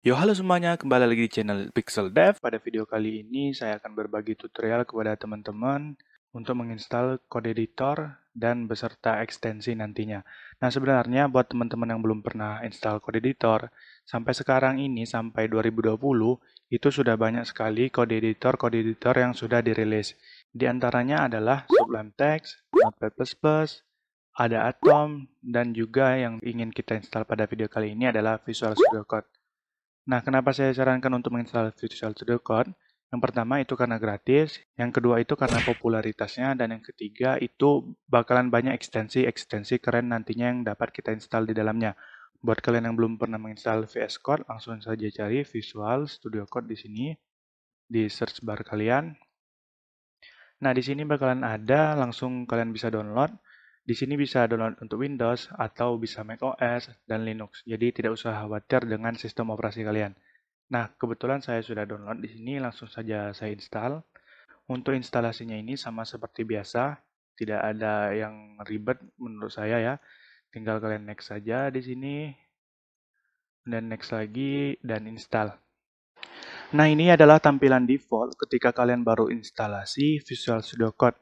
Yo, halo semuanya, kembali lagi di channel Pixel Dev. Pada video kali ini saya akan berbagi tutorial kepada teman-teman untuk menginstal kode editor dan beserta ekstensi nantinya. Nah, sebenarnya buat teman-teman yang belum pernah install kode editor, sampai sekarang ini, sampai 2020, itu sudah banyak sekali kode editor yang sudah dirilis. Di antaranya adalah Sublime Text, Notepad++, ada Atom, dan juga yang ingin kita install pada video kali ini adalah Visual Studio Code. Nah, kenapa saya sarankan untuk menginstal Visual Studio Code? Yang pertama itu karena gratis, yang kedua itu karena popularitasnya, dan yang ketiga itu bakalan banyak ekstensi-ekstensi keren nantinya yang dapat kita install di dalamnya. Buat kalian yang belum pernah menginstal VS Code, langsung saja cari Visual Studio Code di sini, di search bar kalian. Nah, di sini bakalan ada, langsung kalian bisa download. Di sini bisa download untuk Windows atau bisa macOS dan Linux. Jadi tidak usah khawatir dengan sistem operasi kalian. Nah, kebetulan saya sudah download di sini, langsung saja saya install. Untuk instalasinya ini sama seperti biasa, tidak ada yang ribet menurut saya ya. Tinggal kalian next saja di sini, dan next lagi, dan install. Nah, ini adalah tampilan default ketika kalian baru instalasi Visual Studio Code.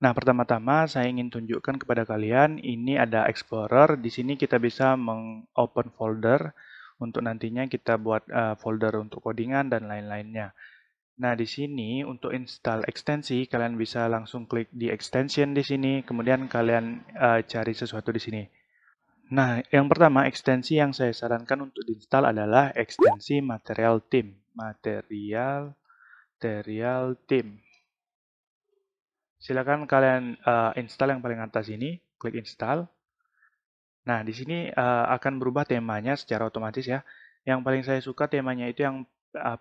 Nah, pertama-tama saya ingin tunjukkan kepada kalian, ini ada Explorer. Di sini kita bisa meng-open folder untuk nantinya kita buat folder untuk codingan dan lain-lainnya. Nah, di sini untuk install ekstensi, kalian bisa langsung klik di extension di sini, kemudian kalian cari sesuatu di sini. Nah, yang pertama ekstensi yang saya sarankan untuk diinstal adalah ekstensi Material Theme. Material Theme. Silakan kalian install yang paling atas ini, klik install. Nah, di sini akan berubah temanya secara otomatis ya. Yang paling saya suka temanya itu yang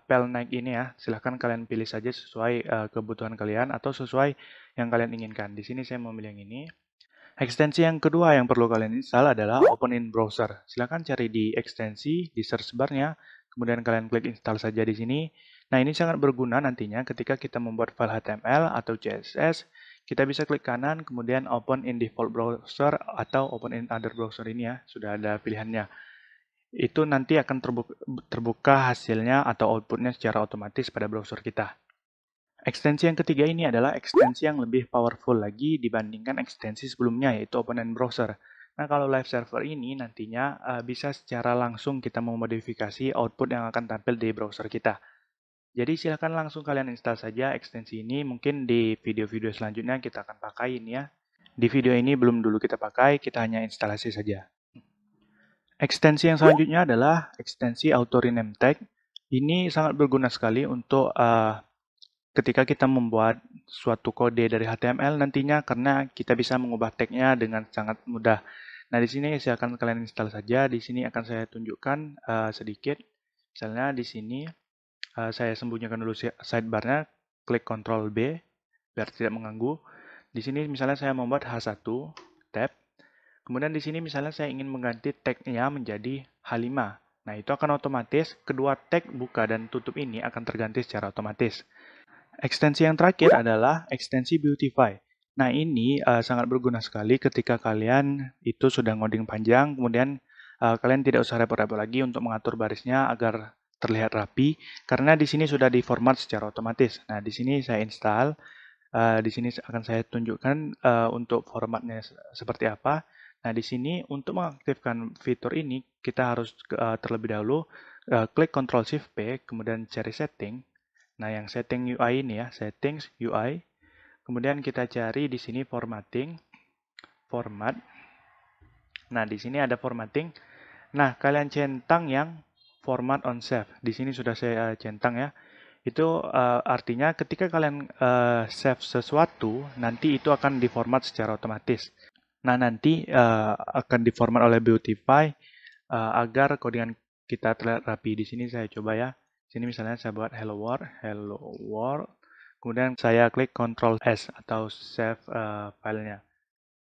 Pale Night ini ya. Silahkan kalian pilih saja sesuai kebutuhan kalian atau sesuai yang kalian inginkan. Di sini saya memilih yang ini. Ekstensi yang kedua yang perlu kalian install adalah Open in Browser. Silahkan cari di ekstensi, di search bar-nya, kemudian kalian klik install saja di sini. Nah, ini sangat berguna nantinya ketika kita membuat file HTML atau CSS, kita bisa klik kanan, kemudian Open in Default Browser atau Open in Other Browser ini ya, sudah ada pilihannya. Itu nanti akan terbuka hasilnya atau outputnya secara otomatis pada browser kita. Ekstensi yang ketiga ini adalah ekstensi yang lebih powerful lagi dibandingkan ekstensi sebelumnya, yaitu Open in Browser. Nah, kalau live server ini nantinya bisa secara langsung kita memodifikasi output yang akan tampil di browser kita. Jadi silakan langsung kalian install saja ekstensi ini. Mungkin di video-video selanjutnya kita akan pakai ini ya. Di video ini belum dulu kita pakai, kita hanya instalasi saja. Ekstensi yang selanjutnya adalah ekstensi Auto Rename Tag. Ini sangat berguna sekali untuk ketika kita membuat suatu kode dari HTML nantinya, karena kita bisa mengubah tagnya dengan sangat mudah. Nah, di sini silakan kalian install saja. Di sini akan saya tunjukkan sedikit. Misalnya di sini saya sembunyikan dulu sidebar-nya, klik Ctrl B biar tidak mengganggu. Di sini misalnya saya membuat H1 tab. Kemudian di sini misalnya saya ingin mengganti tag-nya menjadi H5. Nah, itu akan otomatis kedua tag buka dan tutup ini akan terganti secara otomatis. Ekstensi yang terakhir adalah ekstensi Beautify. Nah, ini sangat berguna sekali ketika kalian itu sudah ngoding panjang, kemudian kalian tidak usah repot-repot lagi untuk mengatur barisnya agar terlihat rapi, karena di sini sudah diformat secara otomatis. Nah, di sini saya install, di sini akan saya tunjukkan untuk formatnya seperti apa. Nah, di sini untuk mengaktifkan fitur ini, kita harus terlebih dahulu klik Ctrl Shift P, kemudian cari setting. Nah, yang setting UI ini ya, settings UI. Kemudian kita cari di sini formatting, format. Nah, di sini ada formatting. Nah, kalian centang yang format on save. Di sini sudah saya centang ya. Itu artinya ketika kalian save sesuatu, nanti itu akan diformat secara otomatis. Nah, nanti akan diformat oleh Beautify agar codingan kita terlihat rapi. Di sini saya coba ya. Sini misalnya saya buat hello world. Kemudian saya klik Ctrl S atau save filenya.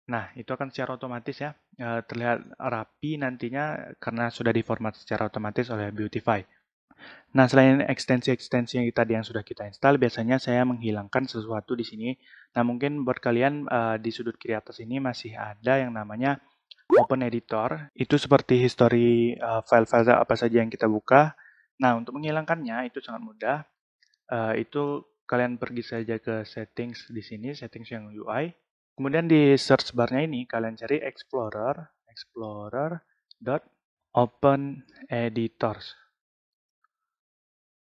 Nah, itu akan secara otomatis ya terlihat rapi nantinya karena sudah diformat secara otomatis oleh Beautify. Nah, selain ekstensi-ekstensi yang tadi yang sudah kita install, biasanya saya menghilangkan sesuatu di sini. Nah, mungkin buat kalian di sudut kiri atas ini masih ada yang namanya Open Editor. Itu seperti history file-file apa saja yang kita buka. Nah, untuk menghilangkannya itu sangat mudah. Itu kalian pergi saja ke settings di sini, settings yang UI. Kemudian di search bar-nya ini kalian cari Explorer Editors.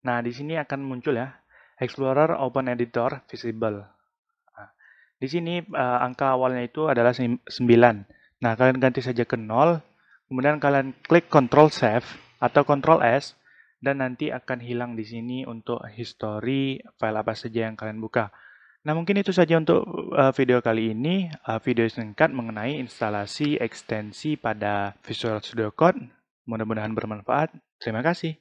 Nah, di sini akan muncul ya, Explorer Open Editor Visible. Nah, di sini angka awalnya itu adalah 9. Nah, kalian ganti saja ke 0, kemudian kalian klik Ctrl Save atau Ctrl S, dan nanti akan hilang di sini untuk history file apa saja yang kalian buka. Nah, mungkin itu saja untuk video kali ini, video singkat mengenai instalasi ekstensi pada Visual Studio Code. Mudah-mudahan bermanfaat. Terima kasih.